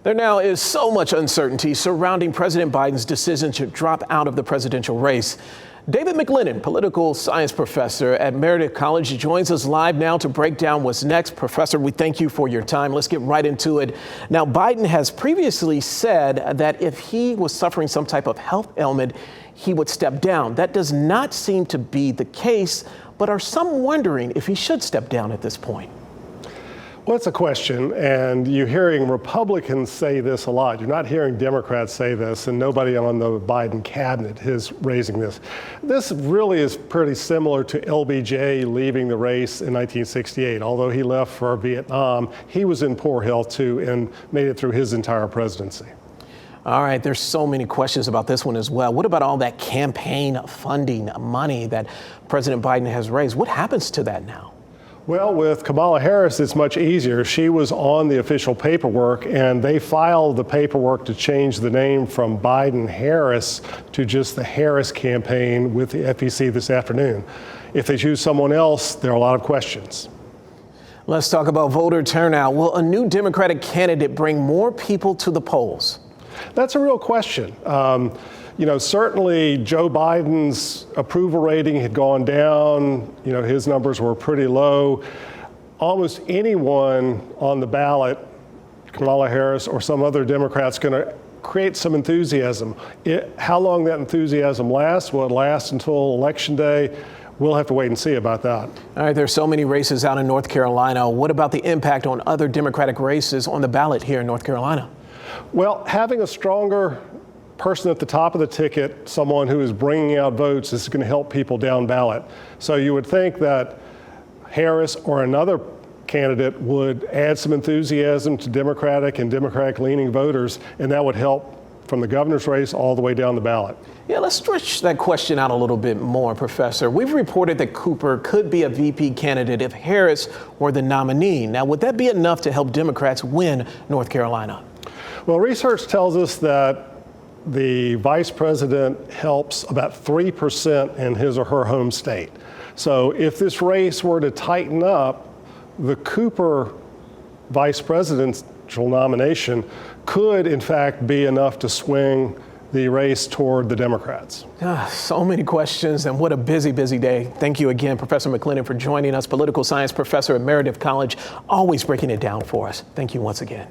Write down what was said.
There now is so much uncertainty surrounding President Biden's decision to drop out of the presidential race. David McLennan, political science professor at Meredith College, joins us live now to break down what's next. Professor, we thank you for your time. Let's get right into it. Now, Biden has previously said that if he was suffering some type of health ailment, he would step down. That does not seem to be the case, but are some wondering if he should step down at this point? Well, it's a question, and you're hearing Republicans say this a lot. You're not hearing Democrats say this, and nobody on the Biden cabinet is raising this. This really is pretty similar to LBJ leaving the race in 1968. Although he left for Vietnam, he was in poor health too and made it through his entire presidency. All right, there's so many questions about this one as well. What about all that campaign funding money that President Biden has raised? What happens to that now? Well, with Kamala Harris, it's much easier. She was on the official paperwork, and they filed the paperwork to change the name from Biden-Harris to just the Harris campaign with the FEC this afternoon. If they choose someone else, there are a lot of questions. Let's talk about voter turnout. Will a new Democratic candidate bring more people to the polls? That's a real question. Certainly Joe Biden's approval rating had gone down. His numbers were pretty low. Almost anyone on the ballot, Kamala Harris or some other Democrat's going to create some enthusiasm. How long that enthusiasm lasts, will it last until Election Day? We'll have to wait and see about that. All right, there's so many races out in North Carolina. What about the impact on other Democratic races on the ballot here in North Carolina? Well, having a stronger person at the top of the ticket, someone who is bringing out votes, is going to help people down ballot. So you would think that Harris or another candidate would add some enthusiasm to Democratic and Democratic-leaning voters, and that would help from the governor's race all the way down the ballot. Yeah, let's stretch that question out a little bit more, Professor. We've reported that Cooper could be a VP candidate if Harris were the nominee. Now, would that be enough to help Democrats win North Carolina? Well, research tells us that the vice president helps about 3% in his or her home state. So if this race were to tighten up, the Cooper vice presidential nomination could in fact be enough to swing the race toward the Democrats. So many questions, and what a busy day. Thank you again, Professor McLennan, for joining us, political science professor at Meredith College, always breaking it down for us. Thank you once again.